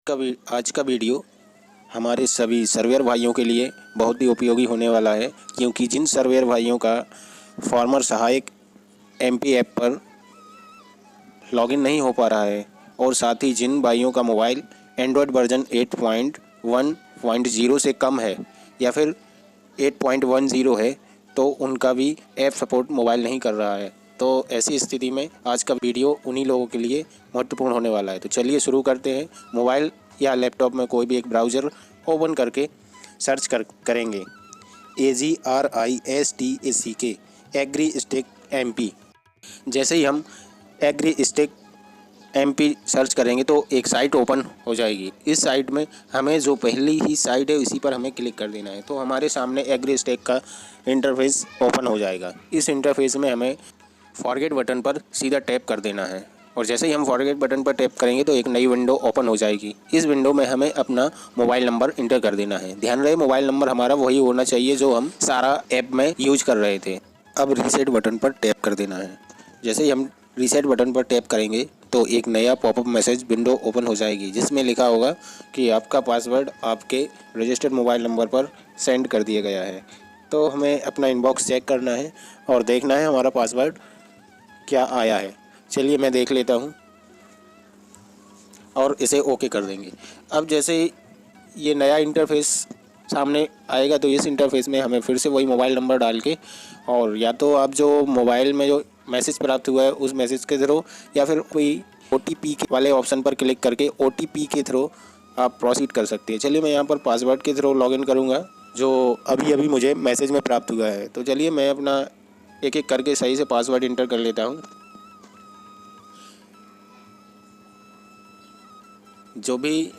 आज का वीडियो हमारे सभी सर्वेयर भाइयों के लिए बहुत ही उपयोगी होने वाला है, क्योंकि जिन सर्वेयर भाइयों का फार्मर सहायक एमपी ऐप पर लॉगिन नहीं हो पा रहा है और साथ ही जिन भाइयों का मोबाइल एंड्रॉयड वर्जन 8.1.0 से कम है या फिर 8.10 है, तो उनका भी ऐप सपोर्ट मोबाइल नहीं कर रहा है। तो ऐसी स्थिति में आज का वीडियो उन्हीं लोगों के लिए महत्वपूर्ण होने वाला है। तो चलिए शुरू करते हैं। मोबाइल या लैपटॉप में कोई भी एक ब्राउज़र ओपन करके सर्च करेंगे AGRISTACK एग्री स्टेक MP। जैसे ही हम एग्री स्टेक MP सर्च करेंगे तो एक साइट ओपन हो जाएगी। इस साइट में हमें जो पहली ही साइट है उसी पर हमें क्लिक कर देना है, तो हमारे सामने एग्री स्टेक का इंटरफेस ओपन हो जाएगा। इस इंटरफेस में हमें फॉरगेट बटन पर सीधा टैप कर देना है और जैसे ही हम फॉरगेट बटन पर टैप करेंगे तो एक नई विंडो ओपन हो जाएगी। इस विंडो में हमें अपना मोबाइल नंबर इंटर कर देना है। ध्यान रहे, मोबाइल नंबर हमारा वही होना चाहिए जो हम सारा ऐप में यूज कर रहे थे। अब रीसेट बटन पर टैप कर देना है। जैसे ही हम रीसेट बटन पर टैप करेंगे तो एक नया पॉपअप मैसेज विंडो ओपन हो जाएगी, जिसमें लिखा होगा कि आपका पासवर्ड आपके रजिस्टर्ड मोबाइल नंबर पर सेंड कर दिया गया है। तो हमें अपना इनबॉक्स चेक करना है और देखना है हमारा पासवर्ड क्या आया है। चलिए मैं देख लेता हूँ और इसे ओके कर देंगे। अब जैसे ही ये नया इंटरफेस सामने आएगा तो इस इंटरफेस में हमें फिर से वही मोबाइल नंबर डाल के, और या तो आप जो मोबाइल में जो मैसेज प्राप्त हुआ है उस मैसेज के थ्रू या फिर कोई OTP वाले ऑप्शन पर क्लिक करके OTP के थ्रू आप प्रोसीड कर सकते हैं। चलिए मैं यहाँ पर पासवर्ड के थ्रू लॉगिन करूँगा जो अभी अभी मुझे मैसेज में प्राप्त हुआ है। तो चलिए मैं अपना एक एक करके सही से पासवर्ड इंटर कर लेता हूँ। जो भी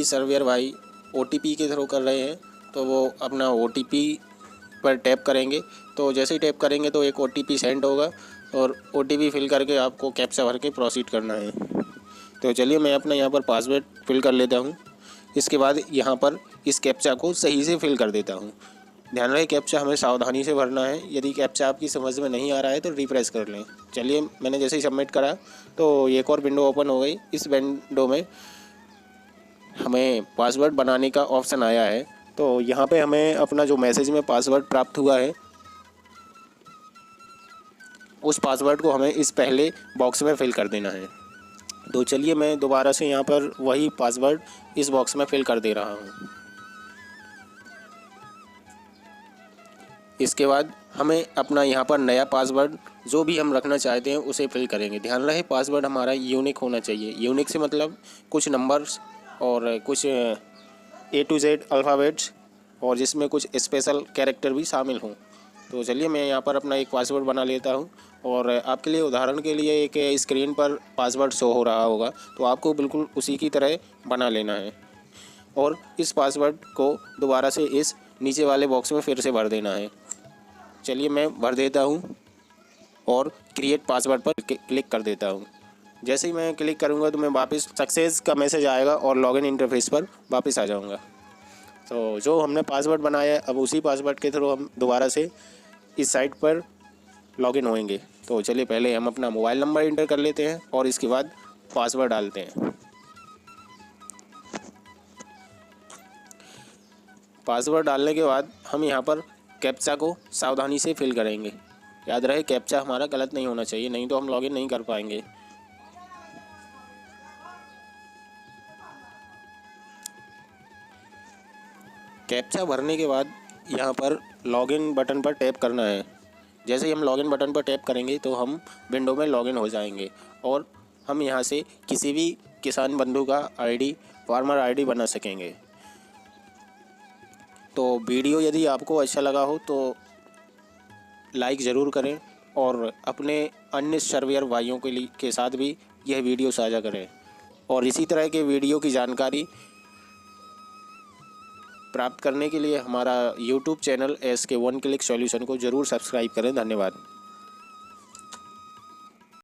सर्वेयर भाई OTP के थ्रू कर रहे हैं तो वो अपना OTP पर टैप करेंगे। तो जैसे ही टैप करेंगे तो एक OTP सेंड होगा और OTP फिल करके आपको कैप्चा भर के प्रोसीड करना है। तो चलिए मैं अपना यहाँ पर पासवर्ड फिल कर लेता हूँ। इसके बाद यहाँ पर इस कैप्चा को सही से फिल कर देता हूँ। ध्यान रहे, कैप्चा हमें सावधानी से भरना है। यदि कैप्चा आपकी समझ में नहीं आ रहा है तो रिफ्रेश कर लें। चलिए मैंने जैसे ही सबमिट करा तो एक और विंडो ओपन हो गई। इस विंडो में हमें पासवर्ड बनाने का ऑप्शन आया है। तो यहाँ पे हमें अपना जो मैसेज में पासवर्ड प्राप्त हुआ है उस पासवर्ड को हमें इस पहले बॉक्स में फिल कर देना है। तो चलिए मैं दोबारा से यहाँ पर वही पासवर्ड इस बॉक्स में फिल कर दे रहा हूँ। इसके बाद हमें अपना यहाँ पर नया पासवर्ड जो भी हम रखना चाहते हैं उसे फिल करेंगे। ध्यान रहे, पासवर्ड हमारा यूनिक होना चाहिए। यूनिक से मतलब कुछ नंबर्स और कुछ A to Z अल्फ़ाबेट्स और जिसमें कुछ स्पेशल कैरेक्टर भी शामिल हों। तो चलिए मैं यहाँ पर अपना एक पासवर्ड बना लेता हूँ और आपके लिए उदाहरण के लिए एक स्क्रीन पर पासवर्ड शो हो रहा होगा, तो आपको बिल्कुल उसी की तरह बना लेना है और इस पासवर्ड को दोबारा से इस नीचे वाले बॉक्स में फिर से भर देना है। चलिए मैं भर देता हूँ और क्रिएट पासवर्ड पर क्लिक कर देता हूँ। जैसे ही मैं क्लिक करूँगा तो मैं वापस सक्सेस का मैसेज आएगा और लॉगिन इंटरफेस पर वापस आ जाऊँगा। तो जो हमने पासवर्ड बनाया है अब उसी पासवर्ड के थ्रू हम दोबारा से इस साइट पर लॉगिन होएंगे। तो चलिए पहले हम अपना मोबाइल नंबर इंटर कर लेते हैं और इसके बाद पासवर्ड डालते हैं। पासवर्ड डालने के बाद हम यहाँ पर कैप्चा को सावधानी से फिल करेंगे। याद रहे, कैप्चा हमारा गलत नहीं होना चाहिए, नहीं तो हम लॉगिन नहीं कर पाएंगे। कैप्चा भरने के बाद यहाँ पर लॉगिन बटन पर टैप करना है। जैसे ही हम लॉगिन बटन पर टैप करेंगे तो हम विंडो में लॉगिन हो जाएंगे और हम यहाँ से किसी भी किसान बंधु का ID, फार्मर ID बना सकेंगे। तो वीडियो यदि आपको अच्छा लगा हो तो लाइक ज़रूर करें और अपने अन्य सर्वेयर भाइयों के साथ भी यह वीडियो साझा करें और इसी तरह के वीडियो की जानकारी प्राप्त करने के लिए हमारा YouTube channel SK1 click solution को ज़रूर सब्सक्राइब करें। धन्यवाद।